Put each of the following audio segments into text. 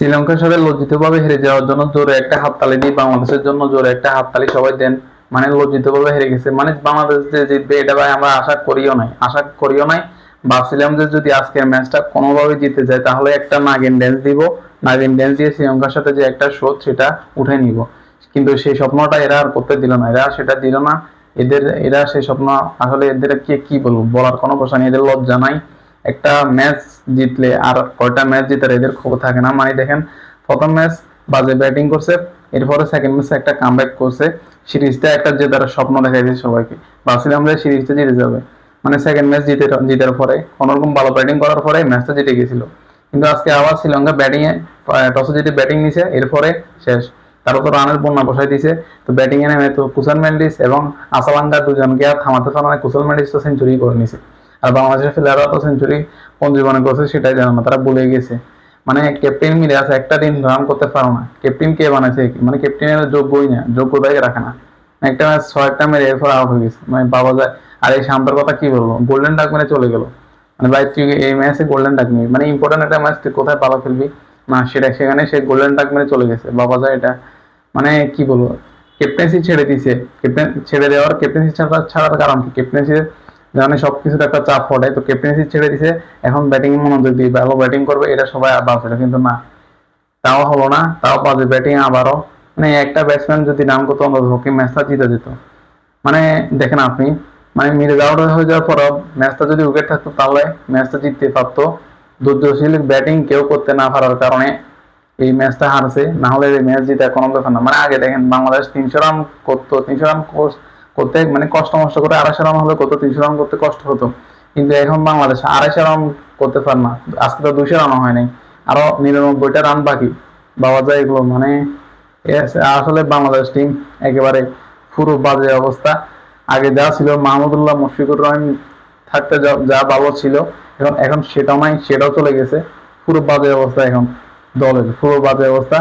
শ্রীলঙ্কার সাথে লজ্জিতভাবে হেরে যাওয়ার জন্য জোরে একটা হাততালি দিই, বাংলাদেশের জন্য জোরে একটা হাততালি সবাই দেন। মানে লজ্জিতভাবে হেরে গেছে, মানে বাংলাদেশ যে জিতবে এটা ভাই আমরা আশা করিও নাই। ভাবছিলাম যে যদি আজকের ম্যাচটা কোনোভাবে জিতে যায় তাহলে একটা নাগিন ড্যান্স দিব, নাগিন ড্যান্স দিয়ে শ্রীলঙ্কার সাথে যে একটা শোধ সেটা উঠে নিব। কিন্তু সেই স্বপ্নটা এরা আর করতে দিল না, এরা সেটা দিল না। এরা সেই স্বপ্ন আসলে এদের কি বলবো, বলার কোনো ভাষা নেই, এদের লজ্জা নাই। একটা ম্যাচ জিতলে আর কয়টা ম্যাচ জিতার এদের খবর থাকে না। মানে দেখেন, প্রথম ম্যাচ বাজে ব্যাটিং করছে, এরপরে সেকেন্ড ম্যাচে একটা কামব্যাক করছে, সিরিজটা একটা জেতার স্বপ্ন দেখাইছে সবাইকে। ভাবছিলাম যে সিরিজটা জিতে যাবে, মানে সেকেন্ড ম্যাচ জিতার পরে কোনোরকম ভালো ব্যাটিং করার পরে ম্যাচটা জিতে গেছিল। কিন্তু আজকে আবার শ্রীলঙ্কা ব্যাটিং এ টসে জিতে ব্যাটিং নিছে, এরপরে শেষ। তার উপর রানের বন্যা বসাই দিছে। তো ব্যাটিং এ নেমে তো কুশল মেন্ডিস এবং আসালাঙ্গা দুজনকে আর থামাতে পারে না। কুশল মেন্ডিস তো সেঞ্চুরি করে নিছে, আর বাংলাদেশের প্লেয়াররা তো সেঞ্চুরি কোন জীবনে করছে সেটাই জানে না, তারা ভুলে গেছে। মানে ক্যাপ্টেন মিলে আছে, একটা দিন রান করতে পারো না। ক্যাপ্টেন কে বানাইছে? মানে ক্যাপ্টেনের যোগ্যই না, যোগ্যতাই রাখে না। একটা ম্যাচ 6টা মেরে এরপর আউট হয়ে গেছে, মানে বাবা যায়। আর এই শান্তর কথা কি বলবো, গোল্ডেন ডাক মেরে চলে গেল। মানে ভাই তুই এই ম্যাচে গোল্ডেন ডাক নিবি, মানে ইম্পর্টেন্ট একটা ম্যাচ তুই কোথায় ভালো খেলবি না, সেখানে সে গোল্ডেন ডাক মেরে চলে গেছে, বাবা যায় এটা। মানে কি বলবো, ক্যাপ্টেন্সি ছেড়ে দিছে। ছেড়ে দেওয়ার ছাড়ার কারণ কি? ক্যাপ্টেন্সি জানে সবকিছুর একটা চাপ পড়ে, তো ক্যাপ্টেন্সি ছেড়ে দিছে। এখন ব্যাটিং মনোযোগ দিয়ে ভালো ব্যাটিং করবে, এটা সবাই ভাবছিল, কিন্তু না, তাও হলো না। তাও বাজে ব্যাটিং আবারও। মানে একটা ব্যাটসম্যান যদি নাম করতো অন্তত হকি ম্যাচটা জিতে যেত। মানে দেখেন আপনি, মানে মিডল আউট হয়ে যাওয়ার পর ম্যাচটা যদি উইকেট থাকতো তাহলে ম্যাচটা জিততে পারতো। দুর্দশীল ব্যাটিং কেউ করতে না পারার কারণে এই ম্যাচটা হারছে, না হলে এই ম্যাচ জিতার কোনো ব্যাপার না। মানে আগে দেখেন বাংলাদেশ 300 রান করতো, 300 রান করতে মানে কষ্ট মষ্ট করে 250 রান হলে করতো, 300 রান করতে কষ্ট হতো। কিন্তু এখন বাংলাদেশ 250 রান করতে পারে না, আজকে তো 200 রানও হয় নাই, আরো 99টা রান বাকি। বাবা যায় এগুলো, মানে আসলে বাংলাদেশ টিম একেবারে পুরো বাজে অবস্থা। আগে যা ছিল মাহমুদুল্লাহ মুশফিকুর রহিম থাকতে যা ভালো ছিল, এখন এখন সেটাও নাই, সেটাও চলে গেছে। পুরো বাজে অবস্থা এখন দলের, পুরো বাজে অবস্থা।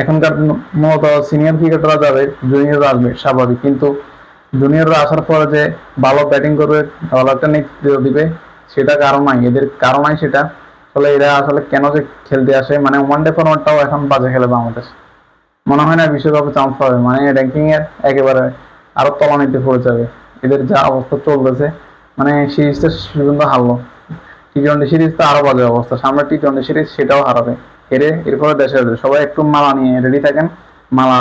এখনকার মূলত সিনিয়র ক্রিকেটাররা যাবে, জুনিয়ররা আসবে স্বাভাবিক, কিন্তু জুনিয়ররা আসার পরে যে ভালো ব্যাটিং করবে, ভালো একটা নেতৃত্ব দিবে, সেটা কারণ নাই, এদের কারণ নাই সেটা। ফলে এরা আসলে কেন যে খেলতে আসে, মানে ওয়ানডে ফরম্যাটটাও এখন বাজে খেলে বাংলাদেশ। মনে হয় না বিশ্বকাপে চান্স পাবে, মানে র্যাঙ্কিং এর একেবারে আরো তলানিতে পড়ে যাবে। এদের যা অবস্থা চলতেছে, মানে সিরিজটা শেষ পর্যন্ত হারলো। টি-20 সিরিজ তো আরো বাজে অবস্থা, সামনে টি-20 সিরিজ সেটাও হারাবে। হেরে এরপরে দেশে আসবে, সবাই একটু মালা নিয়ে রেডি থাকেন, মালা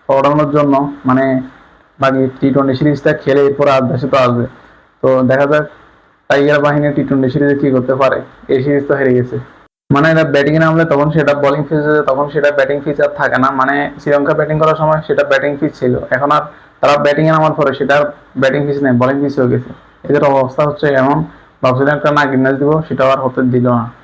পড়ানোর জন্য। মানে বাকি টি-20 সিরিজটা খেলে এরপরে আর দেশে তো আসবে। তো দেখা যাক টাইগার বাহিনী টি-20 সিরিজে কি করতে পারে। এই সিরিজ তো হেরে গেছে, মানে এরা ব্যাটিং এ নামলে তখন সেটা বোলিং ফিচ, তখন সেটা ব্যাটিং ফিচ আর থাকে না। মানে শ্রীলঙ্কা ব্যাটিং করার সময় সেটা ব্যাটিং ফিচ ছিল, এখন আর তারা ব্যাটিং এ নামার পরে সেটা ব্যাটিং ফিচ নেই, বোলিং ফিচ হয়ে গেছে। এদের অবস্থা হচ্ছে এমন। ভাবছিলাম একটা নাগিন ম্যাচ দিব, সেটাও আর হতে দিল না।